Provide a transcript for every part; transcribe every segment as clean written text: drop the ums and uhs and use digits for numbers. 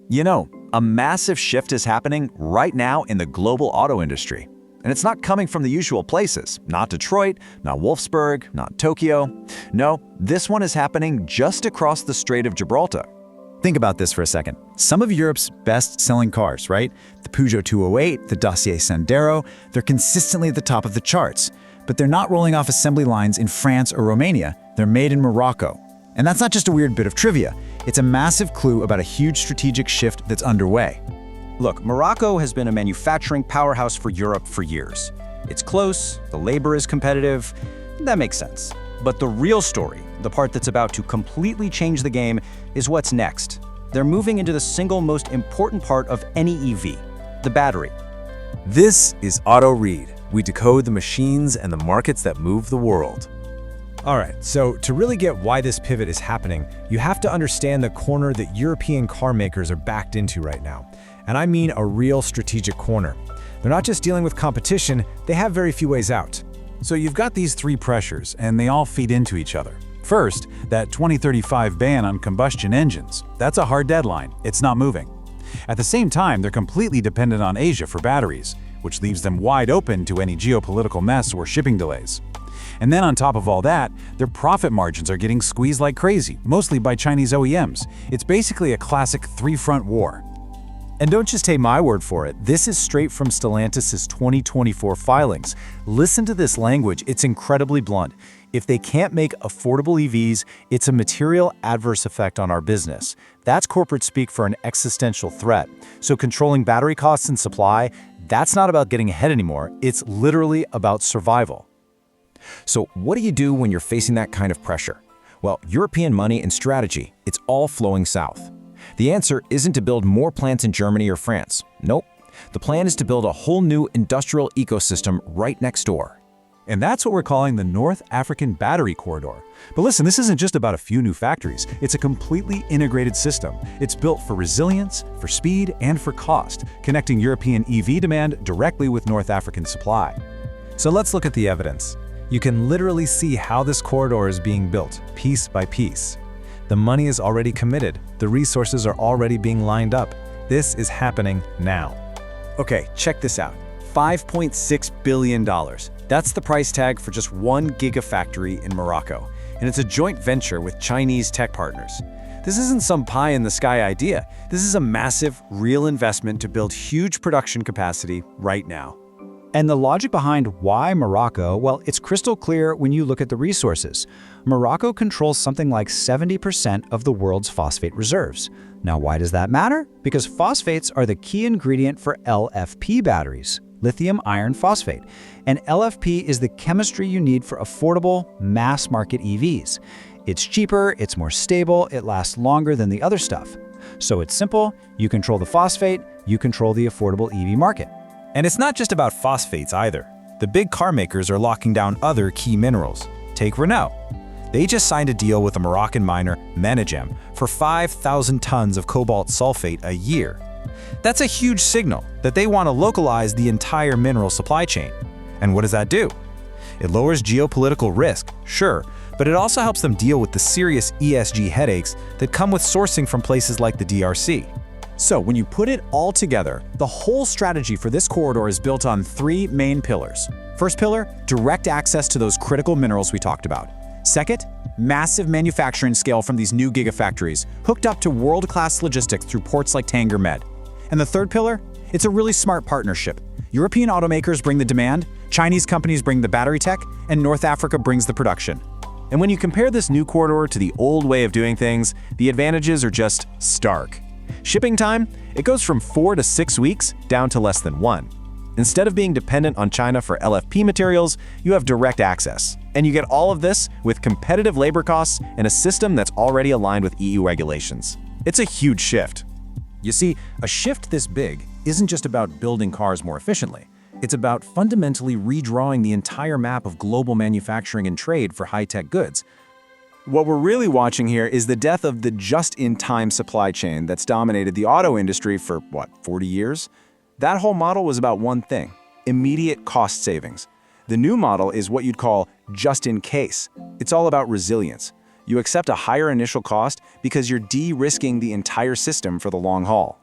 You know, a massive shift is happening right now in the global auto industry. And it's not coming from the usual places, not Detroit, not Wolfsburg, not Tokyo. No, this one is happening just across the Strait of Gibraltar. Think about this for a second. Some of Europe's best-selling cars, right? The Peugeot 208, the Dacia Sandero, they're consistently at the top of the charts. But they're not rolling off assembly lines in France or Romania. They're made in Morocco. And that's not just a weird bit of trivia. It's a massive clue about a huge strategic shift that's underway. Look, Morocco has been a manufacturing powerhouse for Europe for years. It's close, the labor is competitive, that makes sense. But the real story, the part that's about to completely change the game, is what's next. They're moving into the single most important part of any EV, the battery. This is Auto Read. We decode the machines and the markets that move the world. All right, so to really get why this pivot is happening, you have to understand the corner that European car makers are backed into right now. And I mean a real strategic corner. They're not just dealing with competition, they have very few ways out. So you've got these three pressures, and they all feed into each other. First, that 2035 ban on combustion engines. That's a hard deadline. It's not moving. At the same time, they're completely dependent on Asia for batteries, which leaves them wide open to any geopolitical mess or shipping delays. And then on top of all that, their profit margins are getting squeezed like crazy, mostly by Chinese OEMs. It's basically a classic three-front war. And don't just take my word for it. This is straight from Stellantis' 2024 filings. Listen to this language. It's incredibly blunt. If they can't make affordable EVs, it's a material adverse effect on our business. That's corporate speak for an existential threat. So controlling battery costs and supply, that's not about getting ahead anymore. It's literally about survival. So what do you do when you're facing that kind of pressure? Well, European money and strategy, it's all flowing south. The answer isn't to build more plants in Germany or France. Nope. The plan is to build a whole new industrial ecosystem right next door. And that's what we're calling the North African Battery Corridor. But listen, this isn't just about a few new factories. It's a completely integrated system. It's built for resilience, for speed, and for cost, connecting European EV demand directly with North African supply. So let's look at the evidence. You can literally see how this corridor is being built, piece by piece. The money is already committed. The resources are already being lined up. This is happening now. Okay, check this out. $5.6 billion. That's the price tag for just one gigafactory in Morocco. And it's a joint venture with Chinese tech partners. This isn't some pie-in-the-sky idea. This is a massive, real investment to build huge production capacity right now. And the logic behind why Morocco, well, it's crystal clear when you look at the resources. Morocco controls something like 70% of the world's phosphate reserves. Now, why does that matter? Because phosphates are the key ingredient for LFP batteries, lithium iron phosphate. And LFP is the chemistry you need for affordable, mass-market EVs. It's cheaper, it's more stable, it lasts longer than the other stuff. So it's simple, you control the phosphate, you control the affordable EV market. And it's not just about phosphates either. The big car makers are locking down other key minerals. Take Renault. They just signed a deal with a Moroccan miner, Managem, for 5,000 tons of cobalt sulfate a year. That's a huge signal that they want to localize the entire mineral supply chain. And what does that do? It lowers geopolitical risk, sure, but it also helps them deal with the serious ESG headaches that come with sourcing from places like the DRC. So when you put it all together, the whole strategy for this corridor is built on three main pillars. First pillar, direct access to those critical minerals we talked about. Second, massive manufacturing scale from these new gigafactories, hooked up to world-class logistics through ports like Tanger Med. And the third pillar, it's a really smart partnership. European automakers bring the demand, Chinese companies bring the battery tech, and North Africa brings the production. And when you compare this new corridor to the old way of doing things, the advantages are just stark. Shipping time, it goes from 4 to 6 weeks down to less than 1. Instead of being dependent on China for LFP materials, you have direct access. And you get all of this with competitive labor costs and a system that's already aligned with EU regulations. It's a huge shift. You see, a shift this big isn't just about building cars more efficiently. It's about fundamentally redrawing the entire map of global manufacturing and trade for high-tech goods. What we're really watching here is the death of the just-in-time supply chain that's dominated the auto industry for, 40 years? That whole model was about one thing: immediate cost savings. The new model is what you'd call just in case. It's all about resilience. You accept a higher initial cost because you're de-risking the entire system for the long haul.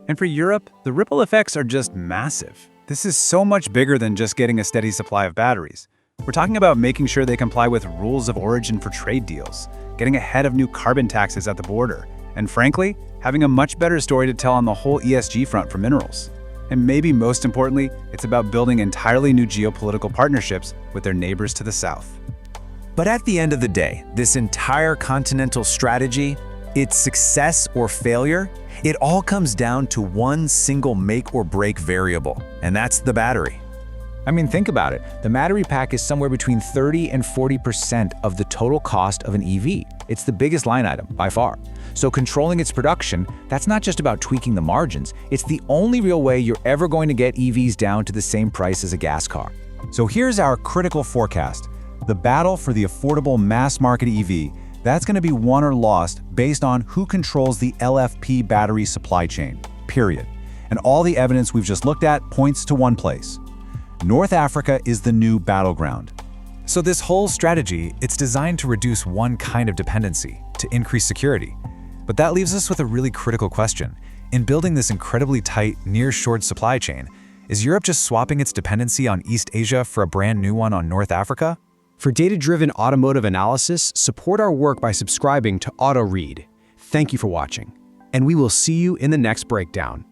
And for Europe, the ripple effects are just massive. This is so much bigger than just getting a steady supply of batteries. We're talking about making sure they comply with rules of origin for trade deals, getting ahead of new carbon taxes at the border, and frankly, having a much better story to tell on the whole ESG front for minerals. And maybe most importantly, it's about building entirely new geopolitical partnerships with their neighbors to the south. But at the end of the day, this entire continental strategy, its success or failure, it all comes down to one single make or break variable, and that's the battery. I mean, think about it. The battery pack is somewhere between 30 and 40% of the total cost of an EV. It's the biggest line item by far. So controlling its production, that's not just about tweaking the margins. It's the only real way you're ever going to get EVs down to the same price as a gas car. So here's our critical forecast. The battle for the affordable mass market EV, that's going to be won or lost based on who controls the LFP battery supply chain, period. And all the evidence we've just looked at points to one place. North Africa is the new battleground. So this whole strategy, it's designed to reduce one kind of dependency, to increase security. But that leaves us with a really critical question. In building this incredibly tight, near-shored supply chain, is Europe just swapping its dependency on East Asia for a brand new one on North Africa? For data-driven automotive analysis, support our work by subscribing to AutoRead. Thank you for watching, and we will see you in the next breakdown.